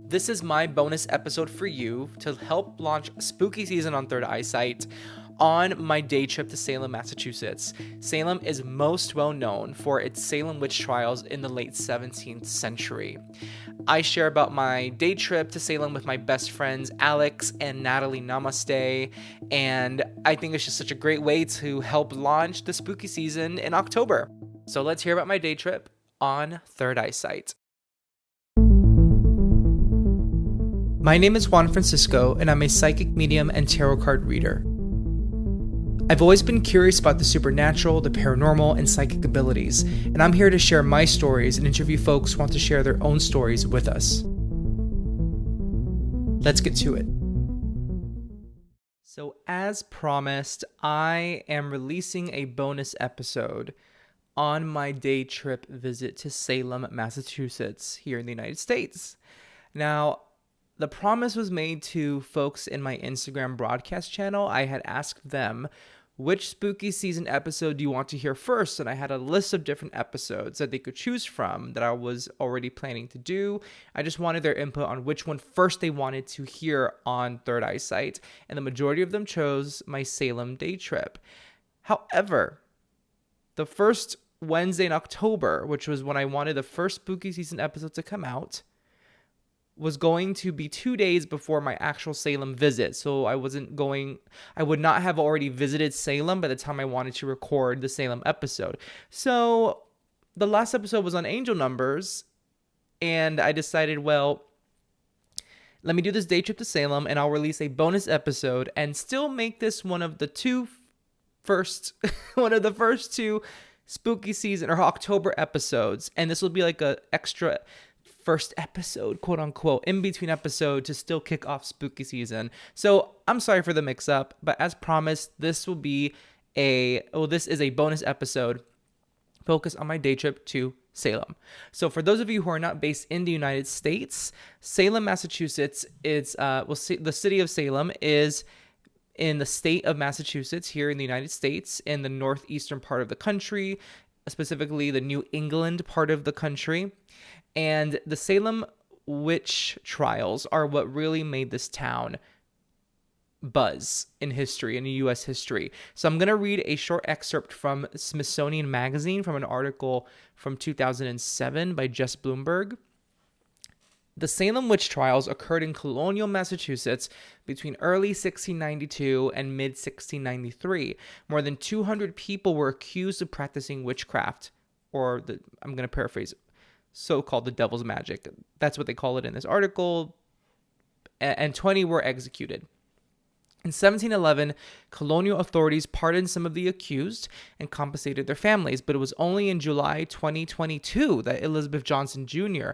This is my bonus episode for you to help launch spooky season on Third Eyesight on my day trip to Salem, Massachusetts. Salem is most well known for its Salem witch trials in the late 17th century. I share about my day trip to Salem with my best friends Alex and Natalie Namaste, and I think it's just such a great way to help launch the spooky season in October. So let's hear about my day trip on Third Eyesight. My name is Juan Francisco, and I'm a psychic medium and tarot card reader. I've always been curious about the supernatural, the paranormal, and psychic abilities, and I'm here to share my stories and interview folks who want to share their own stories with us. Let's get to it. So, as promised, I am releasing a bonus episode on my day trip visit to Salem, Massachusetts, here in the United States. Now, the promise was made to folks in my Instagram broadcast channel. I had asked them, which spooky season episode do you want to hear first? And I had a list of different episodes that they could choose from that I was already planning to do. I just wanted their input on which one first they wanted to hear on Third Eyesight. And the majority of them chose my Salem day trip. However, the first Wednesday in October, which was when I wanted the first spooky season episode to come out, was going to be 2 days before my actual Salem visit. So I would not have already visited Salem by the time I wanted to record the Salem episode. So the last episode was on angel numbers, and I decided, well, let me do this day trip to Salem, and I'll release a bonus episode and still make this one of the first two spooky season or October episodes. And this will be like a extra first episode, quote unquote, in between episode to still kick off spooky season. So I'm sorry for the mix up, but as promised, this is a bonus episode focused on my day trip to Salem. So for those of you who are not based in the United States, Salem, Massachusetts is, the city of Salem is in the state of Massachusetts here in the United States, in the northeastern part of the country, specifically the New England part of the country. And the Salem witch trials are what really made this town buzz in history, in U.S. history. So I'm going to read a short excerpt from Smithsonian magazine from an article from 2007 by Jess Blumberg. The Salem witch trials occurred in colonial Massachusetts between early 1692 and mid-1693. More than 200 people were accused of practicing witchcraft, I'm going to paraphrase, so-called the devil's magic. That's what they call it in this article. And 20 were executed. In 1711, colonial authorities pardoned some of the accused and compensated their families, but it was only in July 2022 that Elizabeth Johnson Jr.,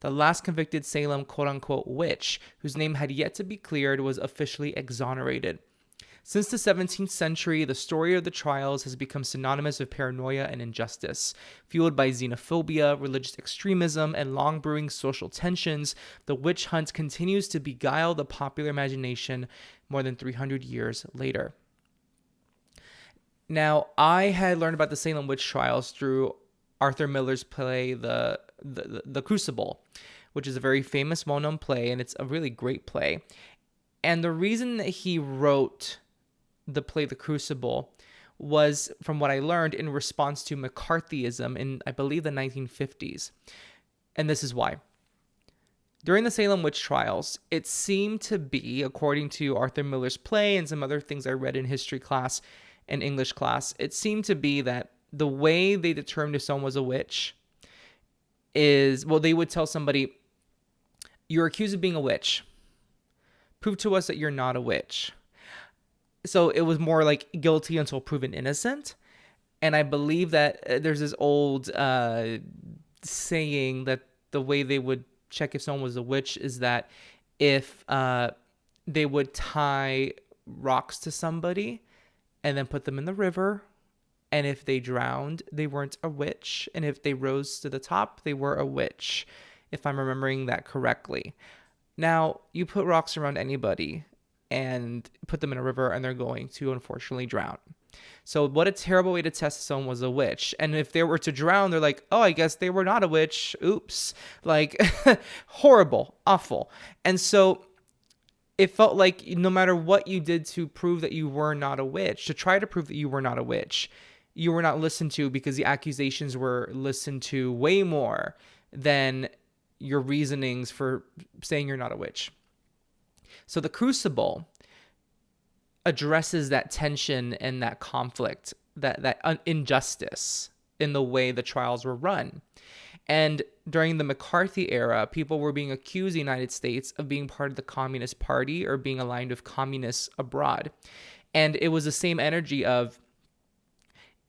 the last convicted Salem quote-unquote witch, whose name had yet to be cleared, was officially exonerated. Since the 17th century, the story of the trials has become synonymous with paranoia and injustice. Fueled by xenophobia, religious extremism, and long-brewing social tensions, the witch hunt continues to beguile the popular imagination more than 300 years later. Now, I had learned about the Salem witch trials through Arthur Miller's play, The Crucible, which is a very famous, well-known play, and it's a really great play. And the reason that he wrote the play The Crucible was, from what I learned, in response to McCarthyism in, I believe, the 1950s. And this is why. During the Salem witch trials, it seemed to be, according to Arthur Miller's play and some other things I read in history class and English class, it seemed to be that the way they determined if someone was a witch is, well, they would tell somebody, you're accused of being a witch. Prove to us that you're not a witch. So it was more like guilty until proven innocent. And I believe that there's this old saying that the way they would check if someone was a witch is that if they would tie rocks to somebody and then put them in the river, and if they drowned, they weren't a witch. And if they rose to the top, they were a witch, if I'm remembering that correctly. Now, you put rocks around anybody and put them in a river, and they're going to unfortunately drown. So what a terrible way to test someone was a witch. And if they were to drown, they're like, oh, I guess they were not a witch. Oops. Like, horrible, awful. And so it felt like no matter what you did to prove that you were not a witch, to try to prove that you were not a witch, you were not listened to, because the accusations were listened to way more than your reasonings for saying you're not a witch. So the crucible addresses that tension and that conflict, that injustice in the way the trials were run. And during the McCarthy era, people were being accused in the United States of being part of the Communist Party or being aligned with communists abroad. And it was the same energy of,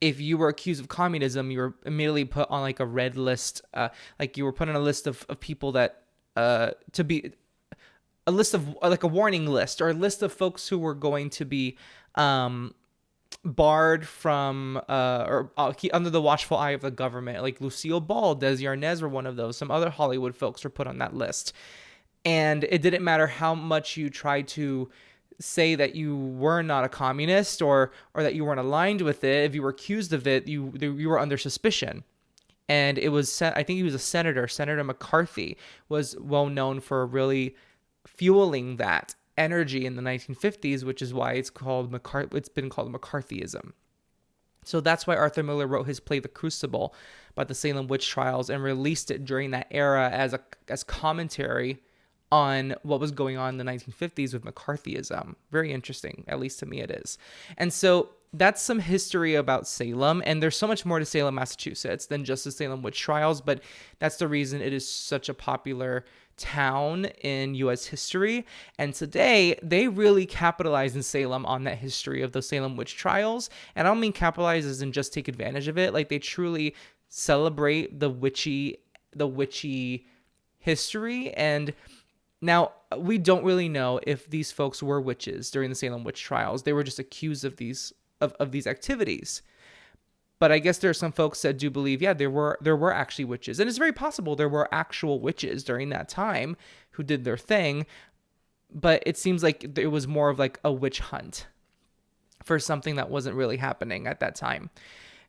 if you were accused of communism, you were immediately put on like a red list, like you were put on a list of people that, to be a list of, like a warning list, or a list of folks who were going to be barred from or under the watchful eye of the government. Like Lucille Ball, Des Yarnez were one of those. Some other Hollywood folks were put on that list. And it didn't matter how much you tried to say that you were not a communist or that you weren't aligned with it. If you were accused of it, you were under suspicion. And it was, I think he was a senator. Senator McCarthy was well known for really fueling that energy in the 1950s, which is why it's been called McCarthyism. So that's why Arthur Miller wrote his play The Crucible about the Salem witch trials and released it during that era as commentary on what was going on in the 1950s with McCarthyism. Very interesting, at least to me it is. And so that's some history about Salem, and there's so much more to Salem, Massachusetts than just the Salem witch trials, but that's the reason it is such a popular town in U.S. history. And today, they really capitalize in Salem on that history of the Salem witch trials. And I don't mean capitalize as in just take advantage of it. Like, they truly celebrate the witchy history. And now, we don't really know if these folks were witches during the Salem witch trials. They were just accused of these activities. But I guess there are some folks that do believe, yeah, there were actually witches. And it's very possible there were actual witches during that time who did their thing. But it seems like it was more of like a witch hunt for something that wasn't really happening at that time.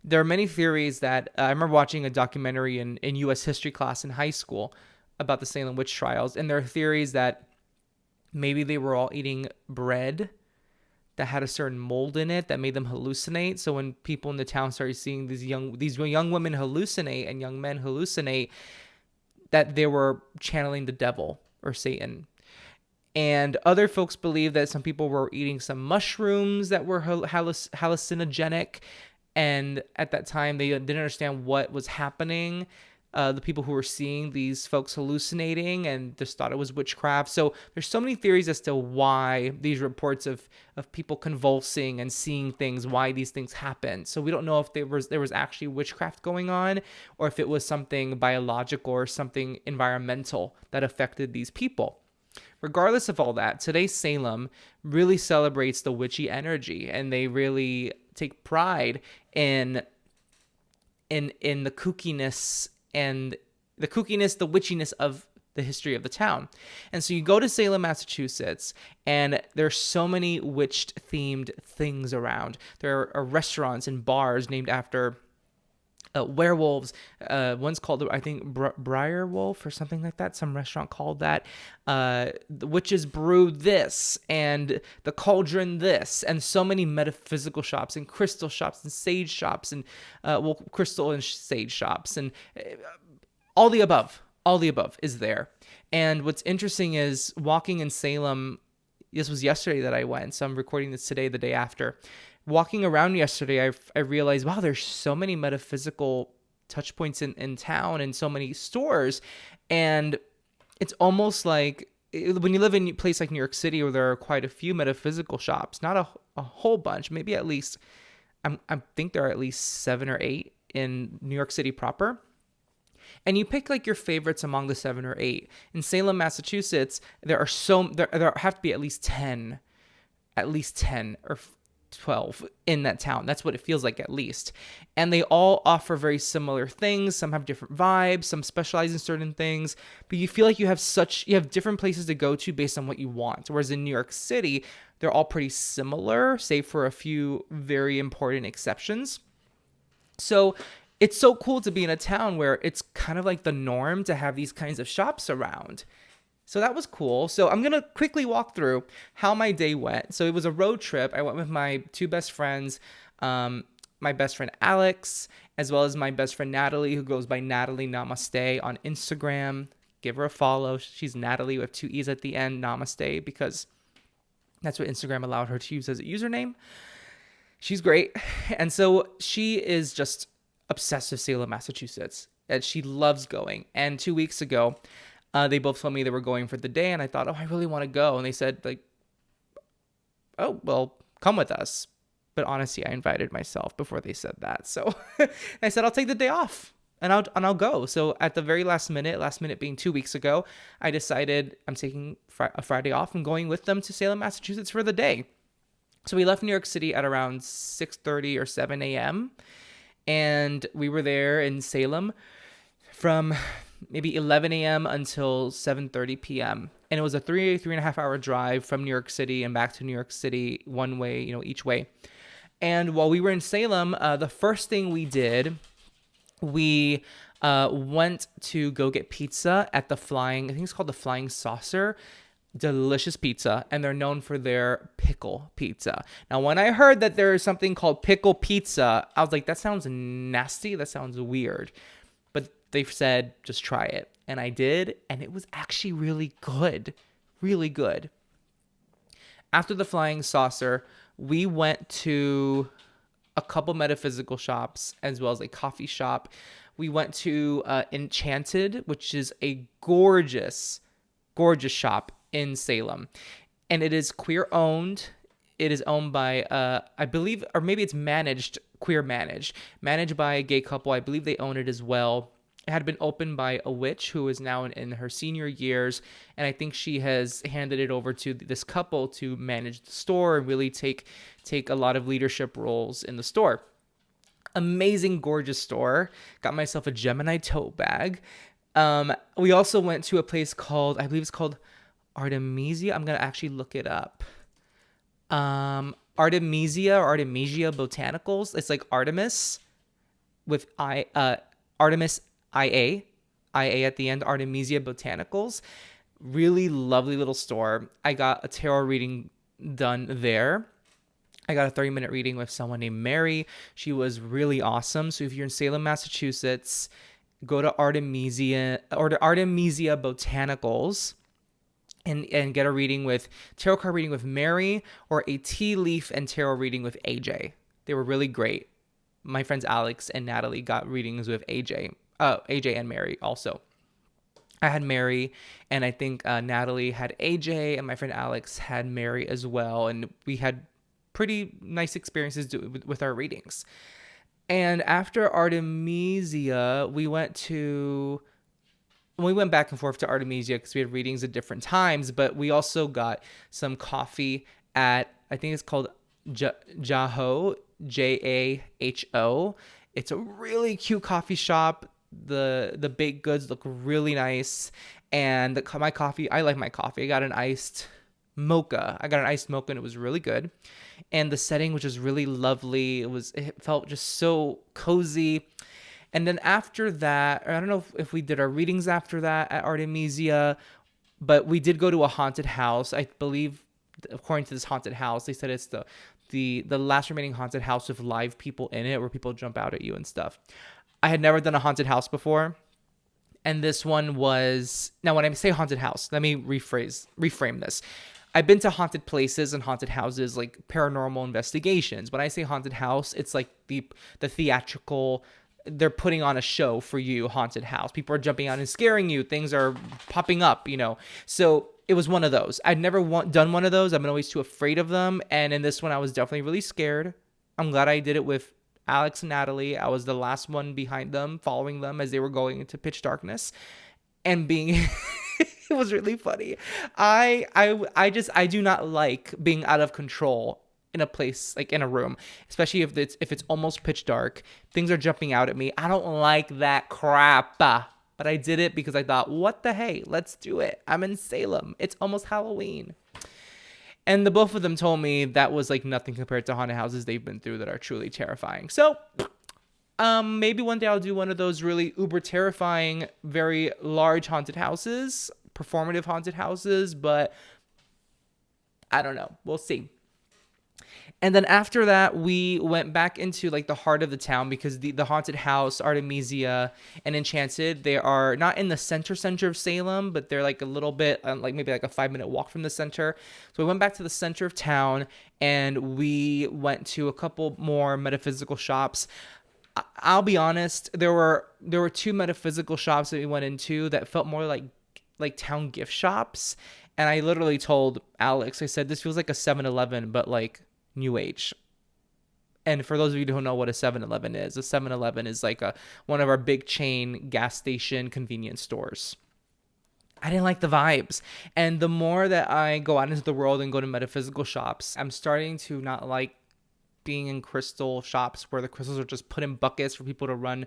There are many theories that I remember watching a documentary in U.S. history class in high school about the Salem witch trials. And there are theories that maybe they were all eating bread that had a certain mold in it that made them hallucinate. So when people in the town started seeing these young women hallucinate and young men hallucinate, that they were channeling the devil or Satan. And other folks believe that some people were eating some mushrooms that were hallucinogenic. And at that time, they didn't understand what was happening. The people who were seeing these folks hallucinating and just thought it was witchcraft. So there's so many theories as to why these reports of people convulsing and seeing things, why these things happen. So we don't know if there was actually witchcraft going on, or if it was something biological or something environmental that affected these people. Regardless of all that, today Salem really celebrates the witchy energy, and they really take pride in the kookiness and the witchiness of the history of the town. And so you go to Salem, Massachusetts, and there's so many witch-themed things around. There are restaurants and bars named after werewolves. One's called, I think, Briar Wolf or something like that. Some restaurant called that. The Witch's Brew this, and the Cauldron this, and so many metaphysical shops and crystal shops and sage shops and crystal and sage shops and all the above. All the above is there. And what's interesting is walking in Salem. This was yesterday that I went, so I'm recording this today, the day after. Walking around yesterday, I realized, wow, there's so many metaphysical touch points in town and so many stores. And it's almost like when you live in a place like New York City, where there are quite a few metaphysical shops, not a whole bunch, maybe at least, I think there are at least 7 or 8 in New York City proper. And you pick like your favorites among the 7 or 8. In Salem, Massachusetts, there have to be at least 10 or 12 in that town. That's what it feels like, at least. And they all offer very similar things. Some have different vibes, some specialize in certain things, but you feel like you have different places to go to based on what you want. Whereas in New York City, they're all pretty similar, save for a few very important exceptions. So it's so cool to be in a town where it's kind of like the norm to have these kinds of shops around. So that was cool. So I'm going to quickly walk through how my day went. So it was a road trip. I went with my two best friends, my best friend Alex, as well as my best friend Natalie, who goes by Natalie Namaste on Instagram. Give her a follow. She's Natalie with 2 E's at the end, Namaste, because that's what Instagram allowed her to use as a username. She's great. And so she is just obsessed with Salem, Massachusetts, and she loves going. And 2 weeks ago, they both told me they were going for the day, and I thought, oh, I really want to go. And they said, like, oh, well, come with us. But honestly, I invited myself before they said that. So I said, I'll take the day off and I'll go. So at the very last minute being 2 weeks ago, I decided I'm taking a Friday off and going with them to Salem, Massachusetts for the day. So we left New York City at around 6:30 or 7 a.m. And we were there in Salem from maybe 11 a.m. until 7:30 p.m. And it was a 3.5 hour drive from New York City and back to New York City one way, each way. And while we were in Salem, the first thing we did, we went to go get pizza at I think it's called the Flying Saucer. Delicious pizza, and they're known for their pickle pizza. Now, when I heard that there is something called pickle pizza, I was like, that sounds nasty. That sounds weird. But they said, just try it. And I did, and it was actually really good. Really good. After the Flying Saucer, we went to a couple metaphysical shops, as well as a coffee shop. We went to Enchanted, which is a gorgeous shop in Salem, and it is queer owned. It is owned by I believe, or maybe it's queer managed by a gay couple. I believe they own it as well. It had been opened by a witch who is now in her senior years, and I think she has handed it over to this couple to manage the store and really take a lot of leadership roles in the store. Amazing, gorgeous store. Got myself a Gemini tote bag. We also went to a place called, I believe it's called Artemisia. I'm going to actually look it up. Artemisia or Artemisia Botanicals. It's like Artemis with Artemis IA at the end, Artemisia Botanicals. Really lovely little store. I got a tarot reading done there. I got a 30-minute reading with someone named Mary. She was really awesome. So if you're in Salem, Massachusetts, go to Artemisia Botanicals and get a tarot card reading with Mary, or a tea leaf and tarot reading with AJ. They were really great. My friends Alex and Natalie got readings with AJ and Mary also. I had Mary, and I think Natalie had AJ, and my friend Alex had Mary as well. And we had pretty nice experiences with our readings. And after Artemisia, we went back and forth to Artemisia because we had readings at different times, but we also got some coffee at, I think it's called Jaho, Jaho. It's a really cute coffee shop. The baked goods look really nice. And my coffee, I like my coffee. I got an iced mocha. And it was really good. And the setting was just really lovely. It felt just so cozy. And then after that, I don't know if we did our readings after that at Artemisia, but we did go to a haunted house. I believe, according to this haunted house, they said it's the last remaining haunted house with live people in it, where people jump out at you and stuff. I had never done a haunted house before, and this one was... Now, when I say haunted house, let me reframe this. I've been to haunted places and haunted houses, like paranormal investigations. When I say haunted house, it's like the theatrical... They're putting on a show for you, haunted house. People are jumping out and scaring you. Things are popping up, So it was one of those. I'd never done one of those. I've been always too afraid of them. And in this one, I was definitely really scared. I'm glad I did it with Alex and Natalie. I was the last one behind them, following them as they were going into pitch darkness. And it was really funny. I do not like being out of control in a place, like in a room, especially if it's almost pitch dark. Things are jumping out at me. I don't like that crap. But I did it because I thought, what the hey, let's do it. I'm in Salem. It's almost Halloween. And the both of them told me that was like nothing compared to haunted houses they've been through that are truly terrifying. So maybe one day I'll do one of those really uber terrifying, very large haunted houses, performative haunted houses, but I don't know. We'll see. And then after that, we went back into like the heart of the town because the haunted house, Artemisia and Enchanted, they are not in the center of Salem, but they're like a little bit, like maybe like a 5-minute walk from the center. So we went back to the center of town and we went to a couple more metaphysical shops. I'll be honest, there were 2 metaphysical shops that we went into that felt more like town gift shops. And I literally told Alex, I said, this feels like a 7-Eleven, but like New Age. And for those of you who don't know what a 7-Eleven is, a 7-Eleven is like one of our big chain gas station convenience stores. I didn't like the vibes. And the more that I go out into the world and go to metaphysical shops, I'm starting to not like being in crystal shops where the crystals are just put in buckets for people to run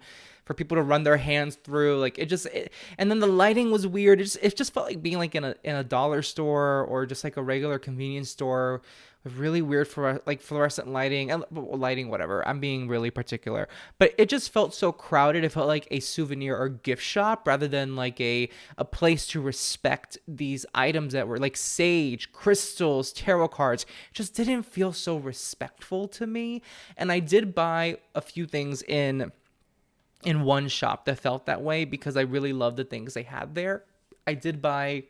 their hands through. Like and then the lighting was weird. It just felt like being like in a dollar store or just like a regular convenience store with really weird fluorescent lighting and lighting, whatever. I'm being really particular, but it just felt so crowded. It felt like a souvenir or gift shop rather than like a place to respect these items that were like sage, crystals, tarot cards. It just didn't feel so respectful to me. And I did buy a few things in one shop that felt that way because I really loved the things they had there. I did buy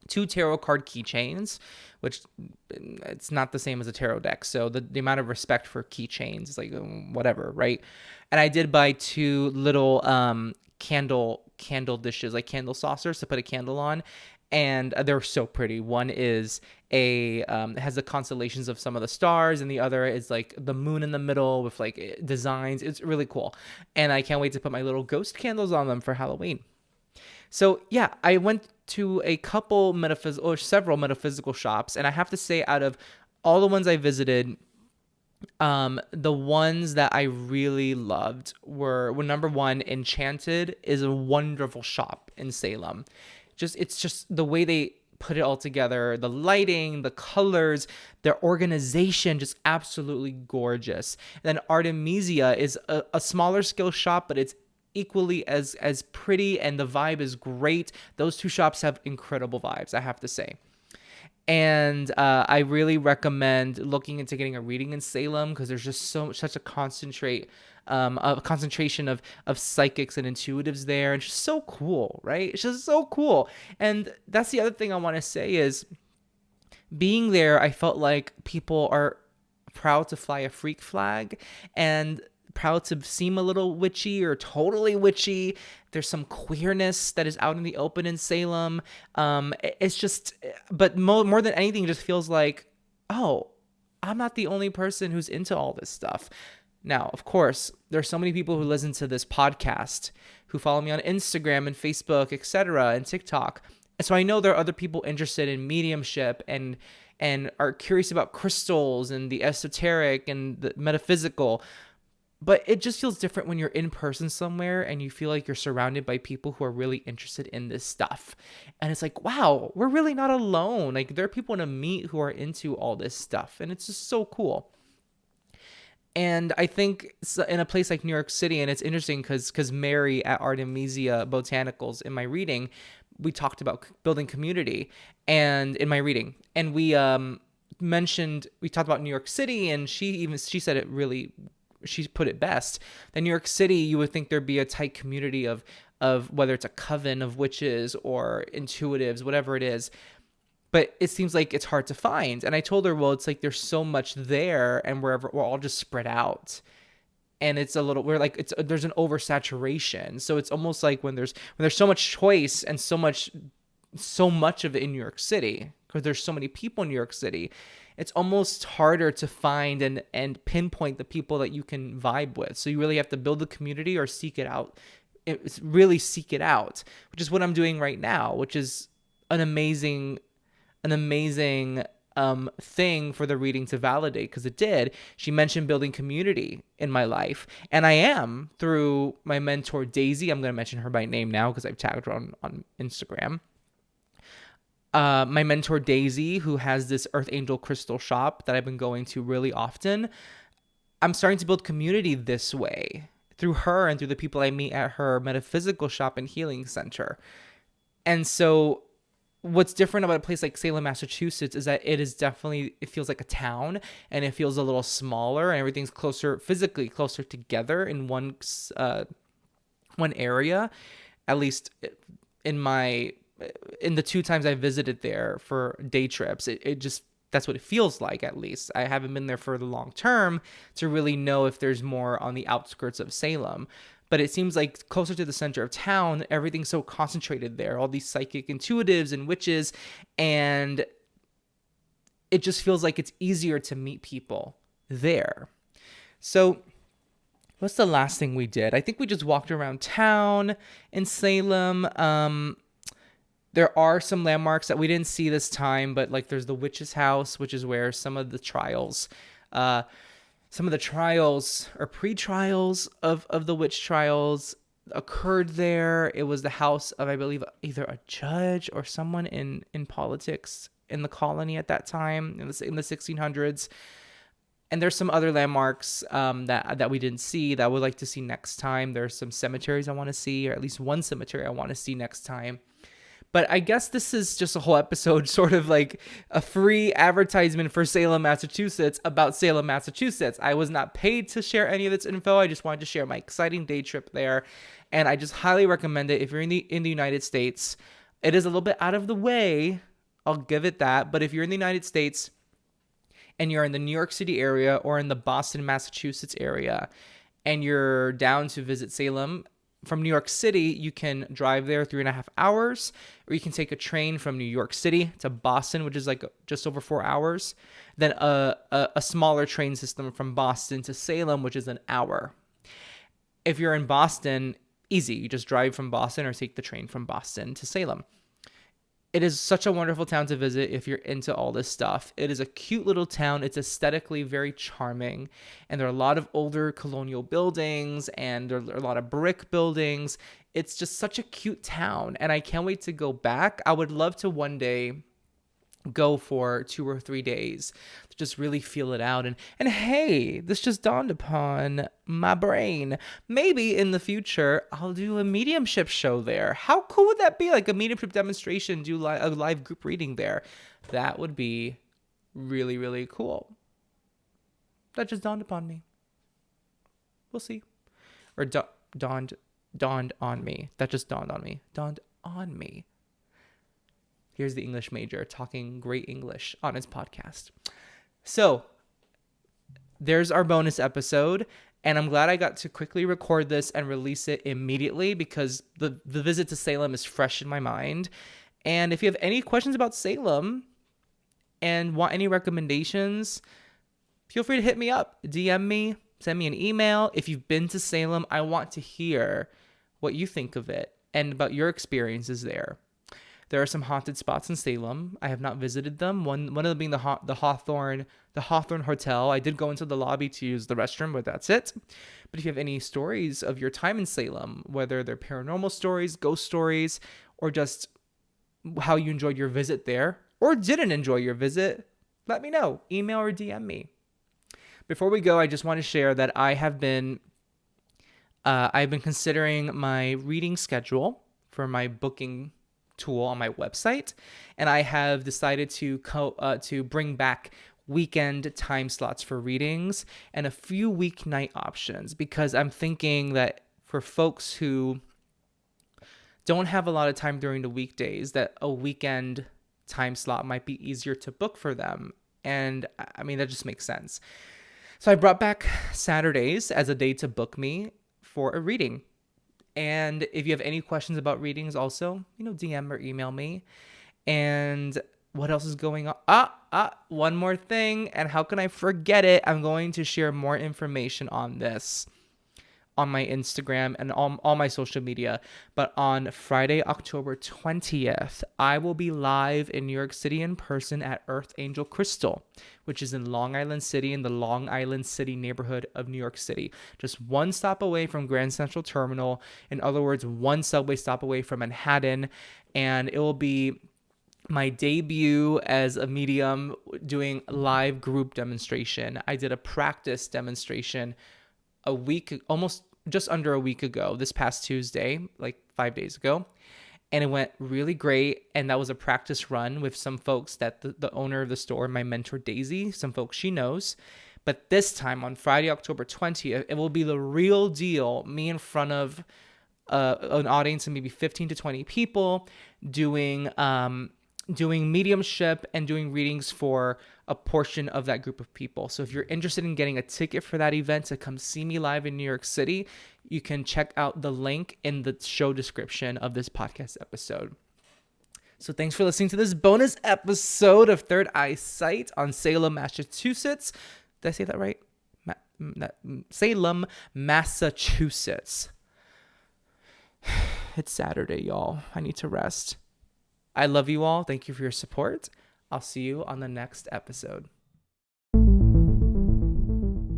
2 tarot card keychains, which it's not the same as a tarot deck. So the amount of respect for keychains is like whatever, right? And I did buy 2 little candle dishes, like candle saucers to put a candle on. And they're so pretty. One is has the constellations of some of the stars, and the other is like the moon in the middle with like designs. It's really cool. And I can't wait to put my little ghost candles on them for Halloween. So yeah, I went to several metaphysical shops, and I have to say, out of all the ones I visited, the ones that I really loved were number 1, Enchanted is a wonderful shop in Salem. It's just the way they put it all together, the lighting, the colors, their organization, just absolutely gorgeous. And then Artemisia is a smaller scale shop, but it's equally as pretty, and the vibe is great. Those 2 shops have incredible vibes, I have to say. And I really recommend looking into getting a reading in Salem because there's just such a concentration of psychics and intuitives there, and it's just so cool, right? It's just so cool. And that's the other thing I want to say is, being there, I felt like people are proud to fly a freak flag and proud to seem a little witchy or totally witchy. There's some queerness that is out in the open in Salem. It's just, but more than anything, it just feels like, oh, I'm not the only person who's into all this stuff. Now, of course, there's so many people who listen to this podcast, who follow me on Instagram and Facebook, etc., and TikTok. And so I know there are other people interested in mediumship and are curious about crystals and the esoteric and the metaphysical. But it just feels different when you're in person somewhere and you feel like you're surrounded by people who are really interested in this stuff. And it's like, wow, we're really not alone. Like, there are people to meet who are into all this stuff. And it's just so cool. And I think in a place like New York City, and it's interesting because Mary at Artemisia Botanicals in my reading, we talked about building community and in my reading. And we talked about New York City, and she said it really, she put it best. In New York City, you would think there'd be a tight community of whether it's a coven of witches or intuitives, whatever it is. But it seems like it's hard to find. And I told her, well, it's like there's so much there, and we're all just spread out. And it's there's an oversaturation. So it's almost like when there's so much choice and so much of it in New York City, because there's so many people in New York City, it's almost harder to find and pinpoint the people that you can vibe with. So you really have to build the community or seek it out. It's really seek it out, which is what I'm doing right now, which is an amazing thing for the reading to validate, because it did. She mentioned building community in my life, and I am through my mentor Daisy. I'm going to mention her by name now because I've tagged her on Instagram. My mentor Daisy, who has this Earth Angel crystal shop that I've been going to really often. I'm starting to build community this way through her and through the people I meet at her metaphysical shop and healing center. And so what's different about a place like Salem, Massachusetts is that it feels like a town, and it feels a little smaller, and everything's physically closer together in one area. At least in the 2 times I visited there for day trips, it just, that's what it feels like. At least I haven't been there for the long term to really know if there's more on the outskirts of Salem. But it seems like closer to the center of town, everything's so concentrated there, all these psychic intuitives and witches, and it just feels like it's easier to meet people there. So what's the last thing we did? I think we just walked around town in Salem. There are some landmarks that we didn't see this time, but like there's the witch's house, which is where some of the trials or pre-trials of the witch trials occurred there. It was the house of, I believe, either a judge or someone in politics in the colony at that time in the 1600s. And there's some other landmarks that we didn't see that I would like to see next time. There's some cemeteries I want to see, or at least one cemetery I want to see next time. But I guess this is just a whole episode, sort of like a free advertisement for Salem, Massachusetts, about Salem, Massachusetts. I was not paid to share any of this info. I just wanted to share my exciting day trip there. And I just highly recommend it if you're in the United States. It is a little bit out of the way. I'll give it that. But if you're in the United States and you're in the New York City area or in the Boston, Massachusetts area, and you're down to visit Salem, from New York City, you can drive there 3.5 hours, or you can take a train from New York City to Boston, which is like just over 4 hours. Then a smaller train system from Boston to Salem, which is an hour. If you're in Boston, easy. You just drive from Boston or take the train from Boston to Salem. It is such a wonderful town to visit if you're into all this stuff. It is a cute little town. It's aesthetically very charming. And there are a lot of older colonial buildings, and there are a lot of brick buildings. It's just such a cute town. And I can't wait to go back. I would love to one day go for 2 or 3 days to just really feel it out. And hey, this just dawned upon my brain. Maybe in the future, I'll do a mediumship show there. How cool would that be? Like a mediumship demonstration, do a live group reading there. That would be really, really cool. That just dawned upon me. We'll see. Or dawned on me. That just dawned on me. Dawned on me. Here's the English major talking great English on his podcast. So there's our bonus episode. And I'm glad I got to quickly record this and release it immediately, because the visit to Salem is fresh in my mind. And if you have any questions about Salem and want any recommendations, feel free to hit me up. DM me, send me an email. If you've been to Salem, I want to hear what you think of it and about your experiences there. There are some haunted spots in Salem. I have not visited them. One of them being the Hawthorne Hotel. I did go into the lobby to use the restroom, but that's it. But if you have any stories of your time in Salem, whether they're paranormal stories, ghost stories, or just how you enjoyed your visit there, or didn't enjoy your visit, let me know. Email or DM me. Before we go, I just want to share that I've been considering my reading schedule for my booking tool on my website, and I have decided to bring back weekend time slots for readings and a few weeknight options, because I'm thinking that for folks who don't have a lot of time during the weekdays, that a weekend time slot might be easier to book for them. And I mean, that just makes sense. So I brought back Saturdays as a day to book me for a reading. And if you have any questions about readings, also, DM or email me. And what else is going on? One more thing. And how can I forget it? I'm going to share more information on this on my Instagram and all my social media. But on Friday, October 20th, I will be live in New York City in person at Earth Angel Crystal, which is in Long Island City, in the Long Island City neighborhood of New York City. Just one stop away from Grand Central Terminal. In other words, one subway stop away from Manhattan. And it will be my debut as a medium doing live group demonstration. I did a practice demonstration almost just under a week ago, this past Tuesday, like 5 days ago. And it went really great. And that was a practice run with some folks that the owner of the store, my mentor Daisy, some folks she knows. But this time on Friday, October 20th, it will be the real deal, me in front of an audience of maybe 15 to 20 people doing mediumship and doing readings for a portion of that group of people. So if you're interested in getting a ticket for that event to come see me live in New York City, you can check out the link in the show description of this podcast episode. So thanks for listening to this bonus episode of Third Eye Sight on Salem, Massachusetts. Did I say that right? Salem, Massachusetts. It's Saturday, y'all. I need to rest. I love you all. Thank you for your support. I'll see you on the next episode.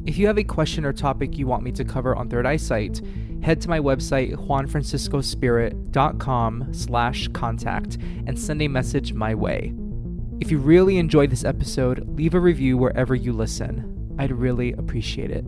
If you have a question or topic you want me to cover on Third Eye Sight, head to my website, juanfranciscospirit.com/contact, and send a message my way. If you really enjoyed this episode, leave a review wherever you listen. I'd really appreciate it.